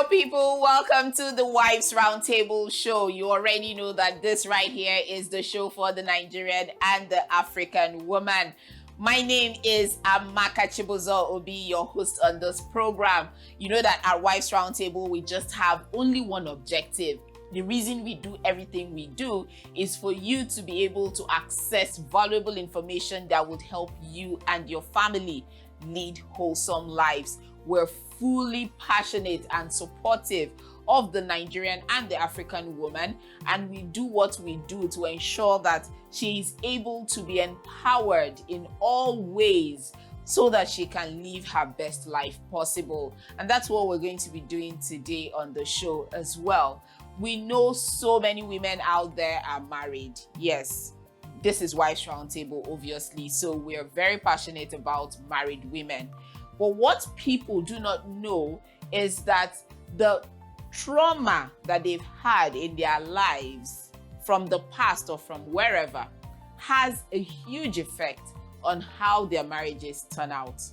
people, welcome to the Wives Roundtable Show. You already know that this right here is the show for the Nigerian and the African woman. My name is Amaka Chibuzo-Obi, your host on this program. You know that at Wives Roundtable, we just have only one objective. The reason we do everything we do is for you to be able to access valuable information that would help you and your family lead wholesome lives. We're fully passionate and supportive of the Nigerian and the African woman, and we do what we do to ensure that she is able to be empowered in all ways so that she can live her best life possible. And that's what we're going to be doing today on the show as well. We know so many women out there are married. Yes, this is Wives Roundtable, obviously, so we're very passionate about married women. But what people do not know is that the trauma that they've had in their lives from the past or from wherever has a huge effect on how their marriages turn out.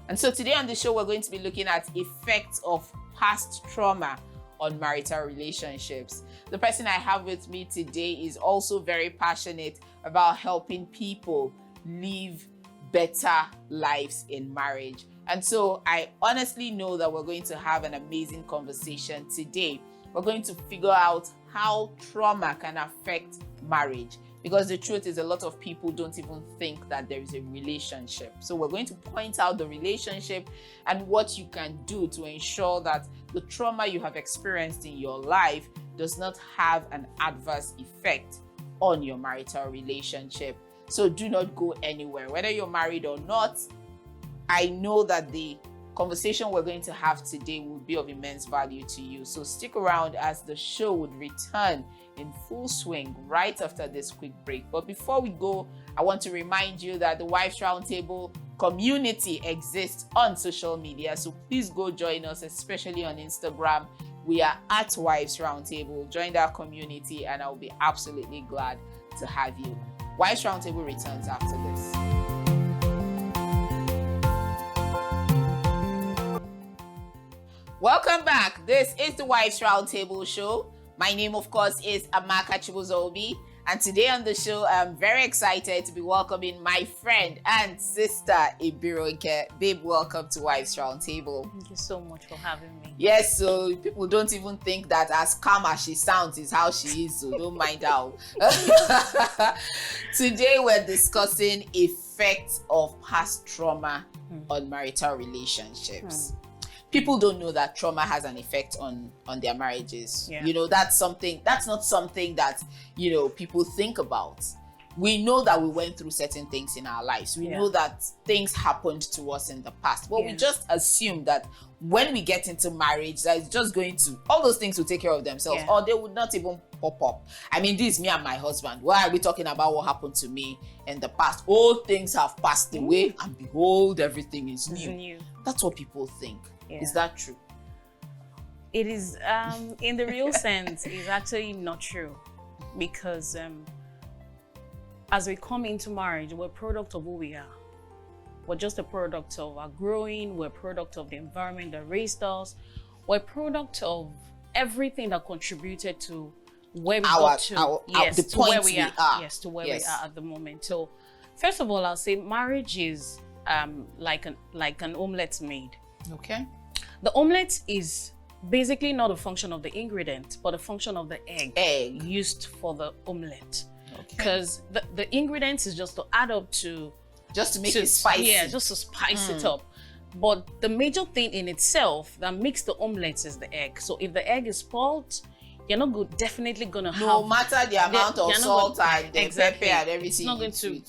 And so today on the show, we're going to be looking at effects of past trauma on marital relationships. The person I have with me today is also very passionate about helping people live better lives in marriage. And so I honestly know that we're going to have an amazing conversation today. We're going to figure out how trauma can affect marriage, because the truth is a lot of people don't even think that there is a relationship. So we're going to point out the relationship and what you can do to ensure that the trauma you have experienced in your life does not have an adverse effect on your marital relationship. So do not go anywhere. Whether you're married or not, I know that the conversation we're going to have today will be of immense value to you. So stick around as the show would return in full swing right after this quick break. But before we go, I want to remind you that the Wives Roundtable community exists on social media. So please go join us, especially on Instagram. We are at Wives Roundtable. Join our community and I'll be absolutely glad to have you. Wives Roundtable returns after this. Welcome back. This is the Wives Roundtable Show. My name, of course, is Amaka Chibuzo-Obi. And today on the show, I'm very excited to be welcoming my friend and sister, Ibiroke. Babe, welcome to Wives Roundtable. Thank you so much for having me. Yes, so people don't even think that as calm as she sounds is how she is, so don't mind how. Today, we're discussing effects of past trauma on marital relationships. People don't know that trauma has an effect on their marriages. Yeah. You know, that's not something that, you know, people think about. We know that we went through certain things in our lives. We know that things happened to us in the past. But we just assume that when we get into marriage, that it's just going to, all those things will take care of themselves, or they would not even pop up. I mean, this is me and my husband. Why are we talking about what happened to me in the past? All things have passed away, and behold, everything is new. That's what people think. Yeah. Is that true? It is, in the real sense, it's actually not true. Because as we come into marriage, we're a product of who we are. We're just a product of our growing. We're a product of the environment that raised us. We're a product of everything that contributed to where we got to. The point where we are. Yes, to where we are at the moment. So, first of all, I'll say marriage is like an omelette made. Okay. The omelette is basically not a function of the ingredient, but a function of the egg used for the omelette. Because the ingredients is just to add up to... Just to make it spicy. Yeah, just to spice it up. But the major thing in itself that makes the omelette is the egg. So if the egg is spoiled, you're not definitely going to have... No matter the amount of salt and the pepper and everything. It's not going to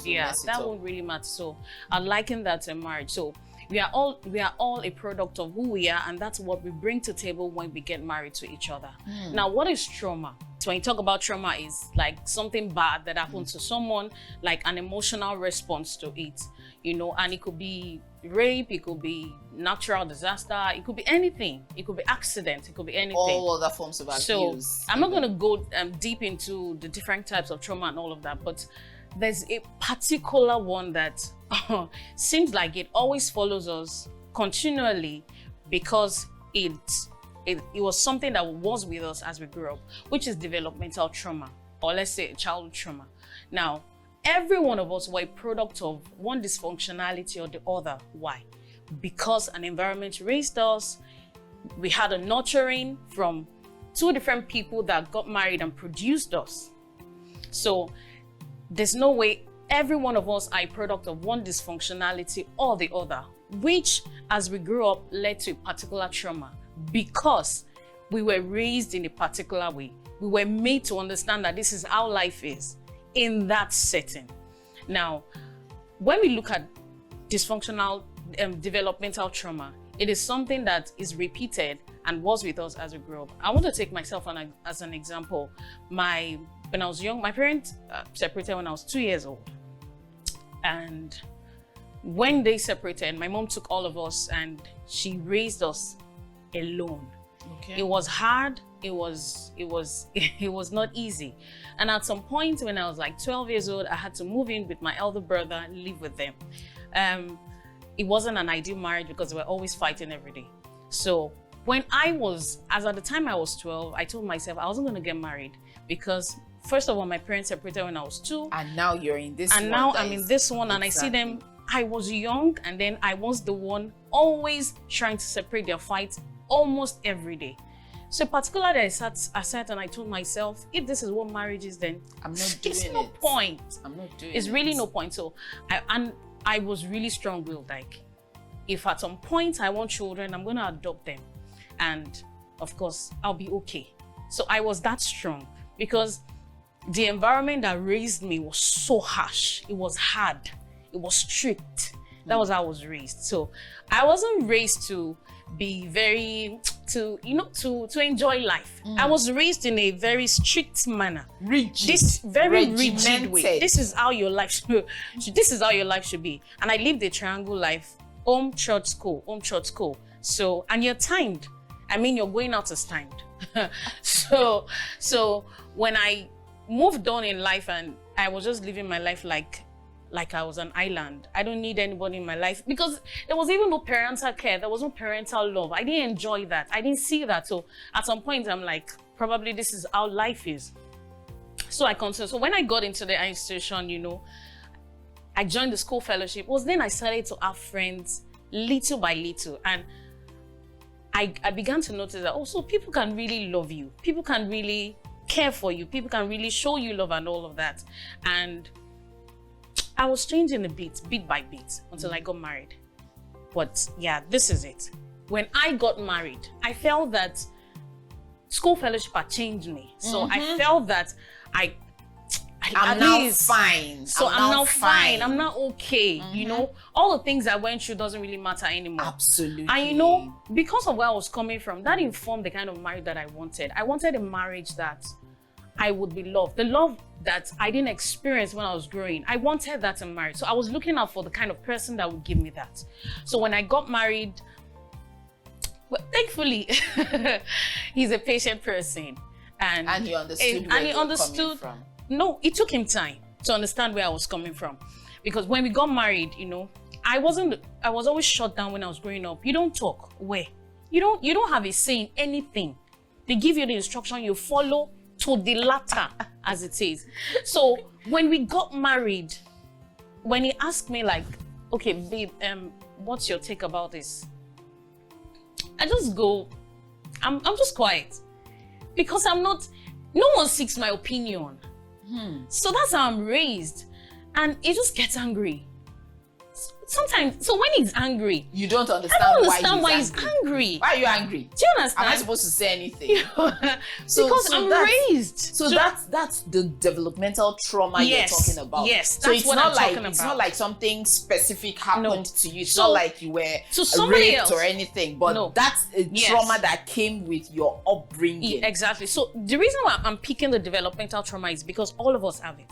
that won't really matter. So I liken that to marriage. So we are all a product of who we are, and that's what we bring to the table when we get married to each other. Now, what is trauma? So when you talk about trauma, is like something bad that happens to someone, like an emotional response to it, you know, and it could be rape, it could be natural disaster, it could be anything, it could be accident, it could be anything. All other forms of abuse. So I'm not going to go deep into the different types of trauma and all of that, but there's a particular one that seems like it always follows us continually because it it was something that was with us as we grew up, which is developmental trauma, or let's say childhood trauma. Now, every one of us were a product of one dysfunctionality or the other. Why? Because an environment raised us. We had a nurturing from two different people that got married and produced us. So there's no way every one of us are a product of one dysfunctionality or the other, which as we grew up led to a particular trauma because we were raised in a particular way. We were made to understand that this is how life is in that setting. Now, when we look at dysfunctional developmental trauma, it is something that is repeated and was with us as we grew up. I want to take myself as an example. When I was young, my parents separated when I was 2 years old. And when they separated, my mom took all of us and she raised us alone. Okay. It was hard. It was not easy. And at some point when I was like 12 years old, I had to move in with my elder brother, live with them. It wasn't an ideal marriage because we were always fighting every day. So when at the time I was 12, I told myself I wasn't going to get married because first of all, my parents separated when I was 2. And now you're in this one. And now I'm in this one and exactly. I see them. I was young and then I was the one always trying to separate their fights almost every day. So particularly I sat and I told myself, if this is what marriage is, then I'm not doing it. It's no point. I'm not doing it. It's really no point. So I was really strong-willed. Like, if at some point I want children, I'm going to adopt them. And of course, I'll be okay. So I was that strong because the environment that raised me was so harsh. It was hard. It was strict. That was how I was raised. So I wasn't raised to be to enjoy life. I was raised in a very strict manner. Rigid way. This is how your life should be. And I lived a triangle life. Home, church, school. So, and you're timed. I mean, you're going out as timed. So when I moved on in life and I was just living my life like I was an island. I don't need anybody in my life because there was even no parental care. There was no parental love. I didn't enjoy that. I didn't see that. So at some point, I'm like, probably this is how life is. So I continued. So when I got into the institution, I joined the school fellowship. It was then I started to have friends little by little. And I began to notice that also people can really love you. People can really care for you. People can really show you love and all of that. And I was changing a bit by bit, until I got married. But yeah, this is it. When I got married, I felt that school fellowship had changed me. So I felt that I'm now fine. So I'm now fine. I'm not okay. All the things I went through doesn't really matter anymore. Absolutely. And because of where I was coming from, that informed the kind of marriage that I wanted. I wanted a marriage that I would be loved. The love that I didn't experience when I was growing. I wanted that in marriage. So I was looking out for the kind of person that would give me that. So when I got married, well, thankfully, he's a patient person. And he understood where you were coming from. No, it took him time to understand where I was coming from. Because when we got married, I was always shut down when I was growing up. You don't talk. Where? You don't have a say in anything. They give you the instruction, you follow to the latter, as it says. So when we got married, when he asked me like, okay, babe, what's your take about this? I just go, I'm just quiet. Because no one seeks my opinion. So that's how I'm raised. And he just gets angry. Sometimes, so when he's angry, you don't understand why he's angry. Why are you angry? Do you understand? Am I supposed to say anything? Because I'm raised. So that's the developmental trauma you're talking about. Yes, so that's what I'm talking about. It's not like something specific happened to you. It's not like you were raped or anything. But that's a trauma that came with your upbringing. Exactly. So the reason why I'm picking the developmental trauma is because all of us have it.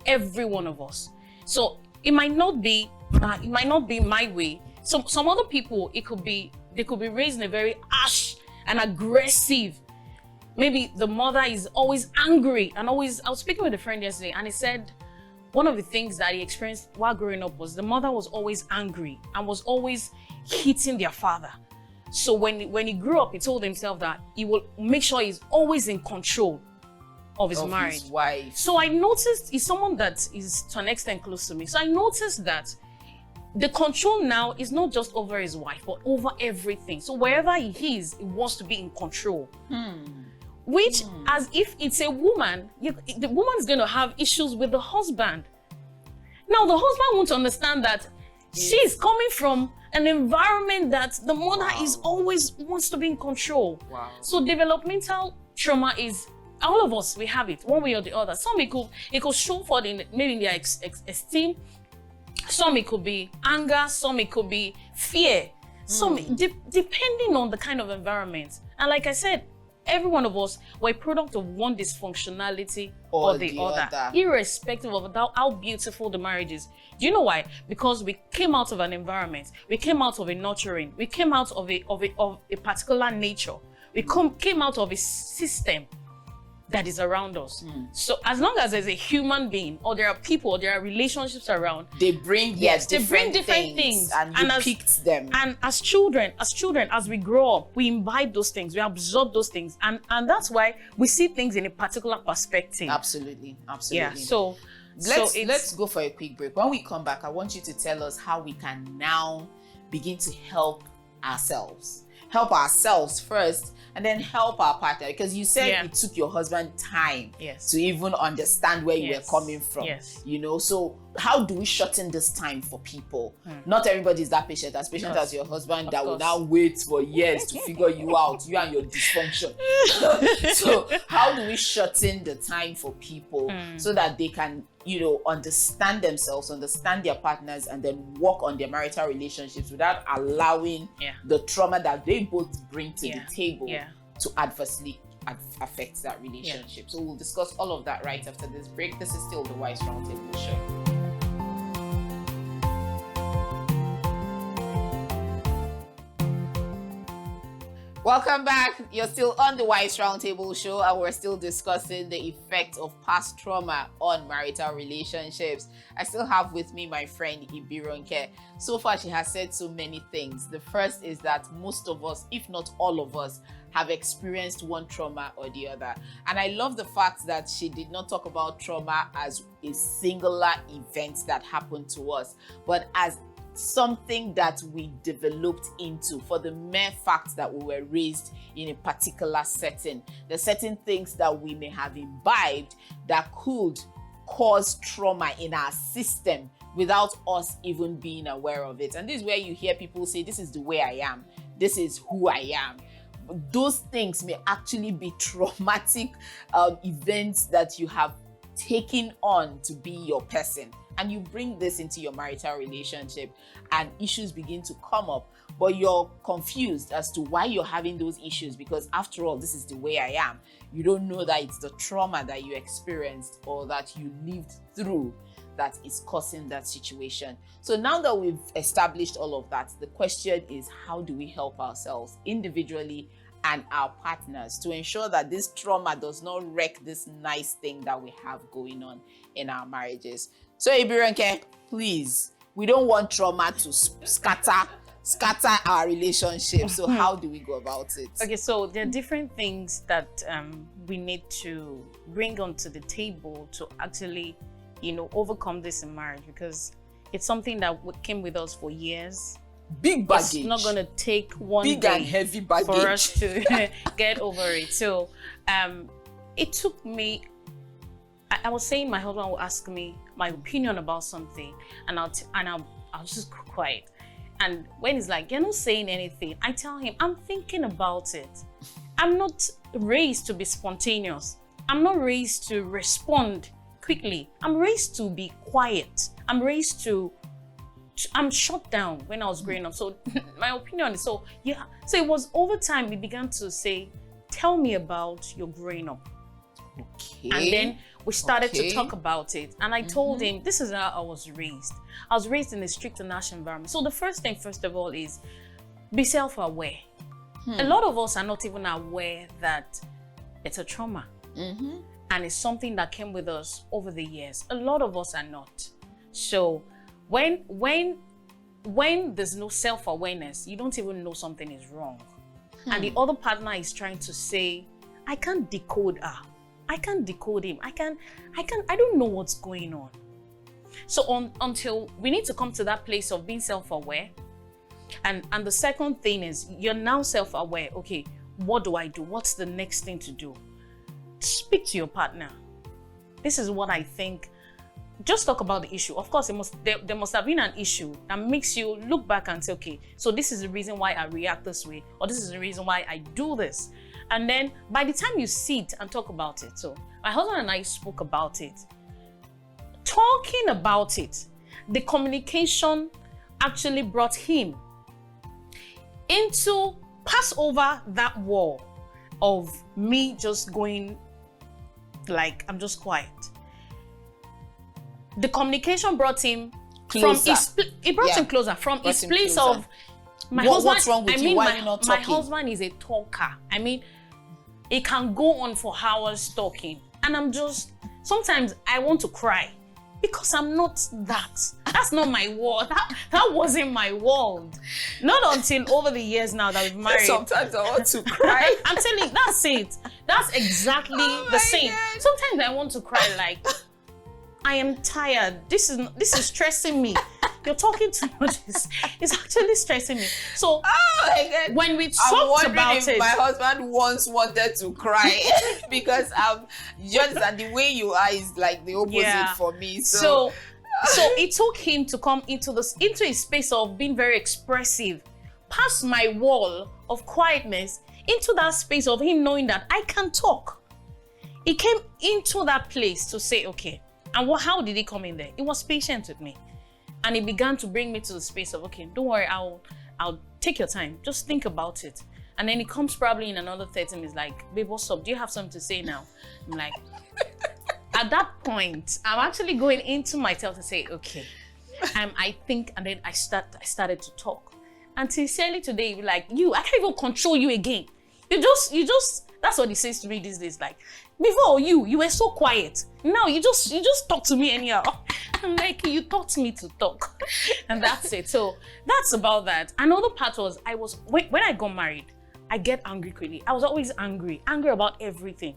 Every one of us. So it might not be my way. Some other people, they could be raised in a very harsh and aggressive. Maybe the mother is always angry and always. I was speaking with a friend yesterday and he said one of the things that he experienced while growing up was the mother was always angry and was always hitting their father. So when he grew up, he told himself that he will make sure he's always in control of his marriage. His wife. So I noticed he's someone that is to an extent close to me. So I noticed that the control now is not just over his wife, but over everything. So wherever he is, he wants to be in control. Which, as if it's a woman, the woman is going to have issues with the husband. Now, the husband won't understand that she's coming from an environment that the mother is always wants to be in control. So developmental trauma is, all of us, we have it one way or the other. Some it could show for maybe in their esteem. Some it could be anger. Some it could be fear. Some depending on the kind of environment. And like I said, every one of us were a product of one dysfunctionality or the other, irrespective of how beautiful the marriage is. Do you know why? Because we came out of an environment, we came out of a nurturing, we came out of a particular nature, we came out of a system that is around us. So as long as there's a human being, or there are people, or there are relationships around, they bring different things and you picked them. And as children, as we grow up, we imbibe those things, we absorb those things, and that's why we see things in a particular perspective. Absolutely. Yeah. So let's go for a quick break. When we come back, I want you to tell us how we can now begin to help ourselves first, and then help our partner, because you said it took your husband time to even understand where you were coming from. You know, so how do we shorten this time for people? Not everybody is that patient as your husband that will now wait for years to figure you out, you and your dysfunction. So how do we shorten the time for people so that they can, you know, understand themselves, understand their partners, and then work on their marital relationships without allowing the trauma that they both bring to the table to adversely affect that relationship? So we'll discuss all of that right after this break. This is still the Wivesroundtable Show. Welcome back. You're still on the Wivesroundtable Show, and we're still discussing the effect of past trauma on marital relationships. I still have with me my friend Ibironke. So far, she has said so many things. The first is that most of us, if not all of us, have experienced one trauma or the other. And I love the fact that she did not talk about trauma as a singular event that happened to us, but as something that we developed into for the mere fact that we were raised in a particular setting. The certain things that we may have imbibed that could cause trauma in our system without us even being aware of it. And this is where you hear people say, this is the way I am, this is who I am. Those things may actually be traumatic events that you have taken on to be your person. And you bring this into your marital relationship and issues begin to come up, but you're confused as to why you're having those issues, because after all, this is the way I am. You don't know that it's the trauma that you experienced or that you lived through that is causing that situation. So now that we've established all of that, the question is, how do we help ourselves individually and our partners to ensure that this trauma does not wreck this nice thing that we have going on in our marriages? So Ibironke, please, we don't want trauma to scatter our relationship. So how do we go about it? Okay, so there are different things that we need to bring onto the table to actually, you know, overcome this in marriage, because it's something that came with us for years. Big baggage. It's not going to take one big day and heavy baggage for us to get over it. So it took me, I was saying my husband will ask me my opinion about something, and I'll just keep quiet. And when he's like, you're not saying anything, I tell him, I'm thinking about it. I'm not raised to be spontaneous. I'm not raised to respond quickly. I'm raised to be quiet. I'm shut down when I was growing up. So my opinion is, so it was over time we began to say, tell me about your growing up. Okay. And then we started to talk about it. And I told him, this is how I was raised. I was raised in a strict and harsh environment. So the first thing, first of all, is be self-aware. A lot of us are not even aware that it's a trauma. And it's something that came with us over the years. A lot of us are not. So when when there's no self-awareness, you don't even know something is wrong. And the other partner is trying to say, I can't decode her. I can't decode him. I don't know what's going on. So until we need to come to that place of being self-aware. And the second thing is, you're now self-aware. Okay, what do I do? What's the next thing to do? Speak to your partner. This is what I think. Just talk about the issue. Of course, there must have been an issue that makes you look back and say, okay, so this is the reason why I react this way, or this is the reason why I do this. And then by the time you sit and talk about it, so my husband and I spoke about it. Talking about it, the communication actually brought him into pass over that wall of me just going like, I'm just quiet. The communication brought him closer. Him closer from his place of my husband. What's wrong with you? Why are you not talking? My husband is a talker. I mean, it can go on for hours talking, and I'm just, sometimes I want to cry because I'm not that. That's not my world. That wasn't my world. Not until over the years now that we've married. Sometimes I want to cry. I'm telling you, that's it. That's exactly the same. God. Sometimes I want to cry like, I am tired. This is stressing me. You're talking too much. It's actually stressing me. So when we talked about it, my husband once wanted to cry because just and the way you are is like the opposite for me. So it took him to come into a space of being very expressive, past my wall of quietness, into that space of him knowing that I can talk. He came into that place to say, okay. And how did he come in there? He was patient with me. And he began to bring me to the space of, okay, don't worry, I'll take your time. Just think about it. And then he comes probably in another 30 minutes like, babe, what's up? Do you have something to say now? I'm like, at that point, I'm actually going into myself to say, okay, I think, and then I started to talk. And sincerely today, like, I can't even control you again. You just, that's what he says to me these days. Like, before you were so quiet. Now you just talk to me anyhow. I'm like, you taught me to talk. And that's it. So that's about that. Another part was, when I got married, I get angry quickly. I was always angry about everything.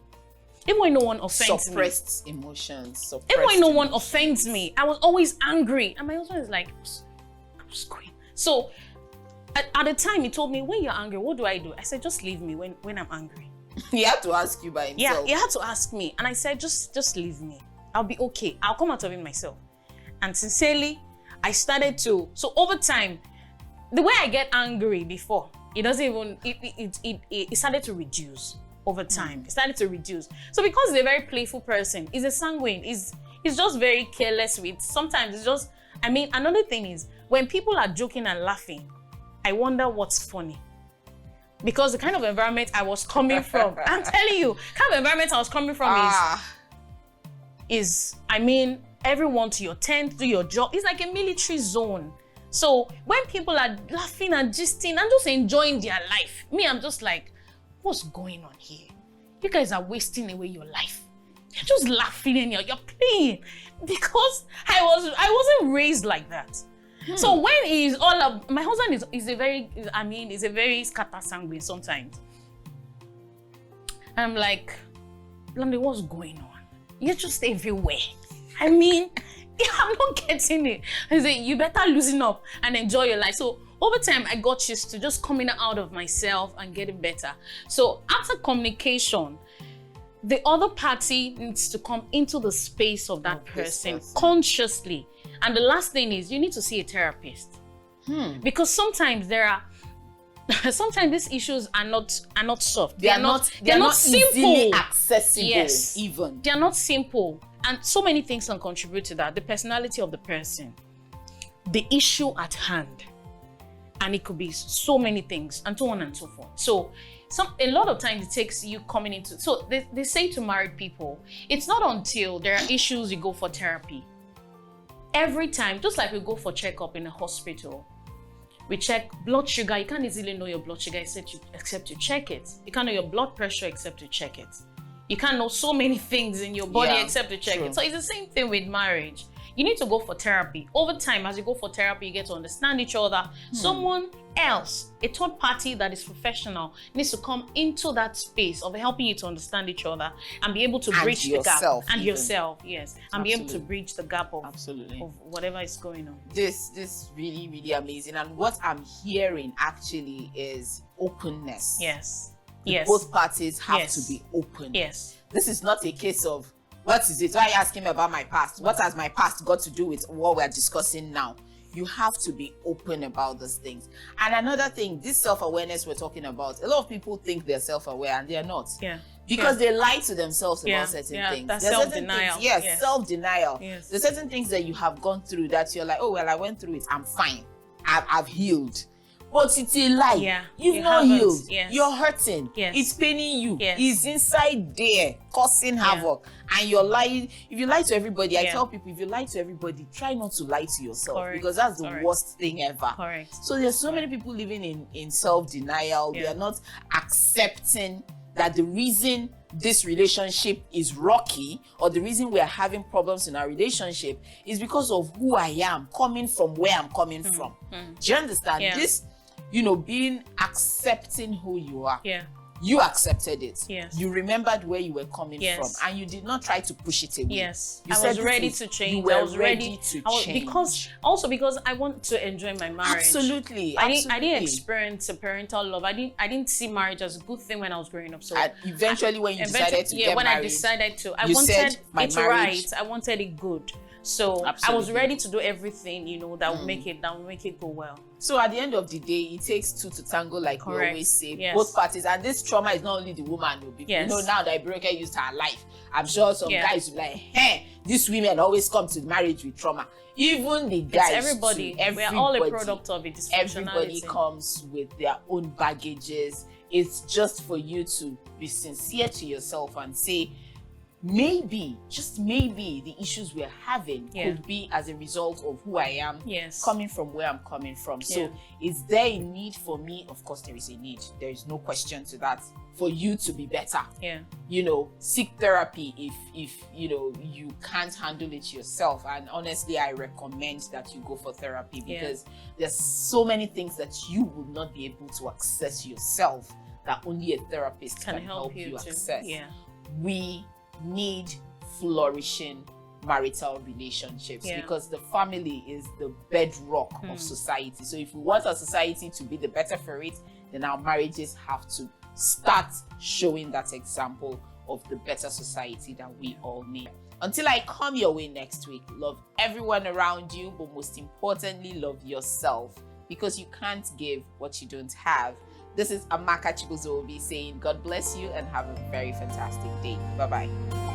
Even when no one offends me. Suppressed emotions. Even when no one offends me, I was always angry. And my husband is like, I'm just going. So at the time, he told me, when you're angry, what do? I said, just leave me when I'm angry. He had to ask you by himself. Yeah, he had to ask me. And I said, just leave me. I'll be okay. I'll come out of it myself. And sincerely, I started to, so over time, the way I get angry before, it started to reduce over time. It started to reduce. So because he's a very playful person, he's a sanguine, he's just very careless with, sometimes it's just, another thing is, when people are joking and laughing, I wonder what's funny. Because the kind of environment I was coming from, I'm telling you, kind of environment I was coming from is everyone to your tent, do your job. It's like a military zone. So when people are laughing and gisting and just enjoying their life, me, I'm just like, what's going on here? You guys are wasting away your life. You're just laughing and you're playing. Because I wasn't raised like that. So when he's all up, my husband is a very scatter sanguine sometimes. I'm like, Blondie, what's going on? You're just everywhere. I'm not getting it. I say, you better loosen up and enjoy your life. So over time, I got used to just coming out of myself and getting better. So after communication, the other party needs to come into the space of that person consciously. And the last thing is, you need to see a therapist. Because sometimes sometimes these issues are not soft. They're not simple. Easily accessible. Yes. Even. They're not simple. And so many things can contribute to that. The personality of the person, the issue at hand, and it could be so many things, and so on and so forth. So a lot of times it takes you coming into, so they say to married people, it's not until there are issues you go for therapy. Every time, just like we go for checkup in a hospital, we check blood sugar. You can't easily know your blood sugar except you check it. You can't know your blood pressure except you check it. You can't know so many things in your body except to check it. So it's the same thing with marriage. you need to go for therapy. Over time, as you go for therapy, you get to understand each other. Someone else, a third party that is professional, needs to come into that space of helping you to understand each other and be able to bridge the gap. And yourself, yes. And be able to bridge the gap of whatever is going on. This really, really amazing. And what I'm hearing actually is openness. Yes. Both parties have to be open. Yes. This is not a case of, what is it? Why are you asking me about my past? What has my past got to do with what we're discussing now? You have to be open about these things. And another thing, this self-awareness we're talking about, a lot of people think they're self-aware and they're not. Yeah. Because they lie to themselves about certain things. That's self-denial. Yes, self-denial. Yes. There's certain things that you have gone through that you're like, oh, well, I went through it. I'm fine. I've healed. But it's a lie. Yeah. You've not healed. Yes. You're hurting. Yes. It's paining you. Yes. It's inside there causing havoc. And you're lying. If you lie to everybody, I tell people, if you lie to everybody, try not to lie to yourself. Correct. Because that's the worst thing ever. Correct. So there's so many people living in self-denial. They are not accepting that the reason this relationship is rocky, or the reason we are having problems in our relationship, is because of who I am, coming from where I'm coming from. Do you understand? This, being accepting who you are. Yeah. You accepted it. Yes. You remembered where you were coming from, and you did not try to push it away. Yes. You I was ready to change. You were ready to change. Because I want to enjoy my marriage. Absolutely. I didn't experience a parental love. I didn't see marriage as a good thing when I was growing up. So eventually, when you decided to get married, I decided to, I wanted it right. I wanted it good. So I was ready to do everything, that will make it go well. So at the end of the day, it takes two to tango, like we always say, both parties. And this trauma is not only the woman. Now that Ibreka used her life, I'm sure some guys will be like, hey, these women always come to marriage with trauma. Even the guys, everybody. We're all a product of it. Everybody comes with their own baggages. It's just for you to be sincere to yourself and say, maybe, just maybe, the issues we're having could be as a result of who I am, coming from where I'm coming from. So is there a need for me? Of course there is a need. There is no question to that. For you to be better. Yeah. Seek therapy if you can't handle it yourself. And honestly, I recommend that you go for therapy, because there's so many things that you would not be able to access yourself that only a therapist can help you access. Yeah. We need flourishing marital relationships, because the family is the bedrock of society. So if we want our society to be the better for it, then our marriages have to start showing that example of the better society that we all need. Until I come your way next week, love everyone around you, but most importantly, love yourself, because you can't give what you don't have. This is Amaka Chibuzo-Obi saying God bless you and have a very fantastic day. Bye-bye.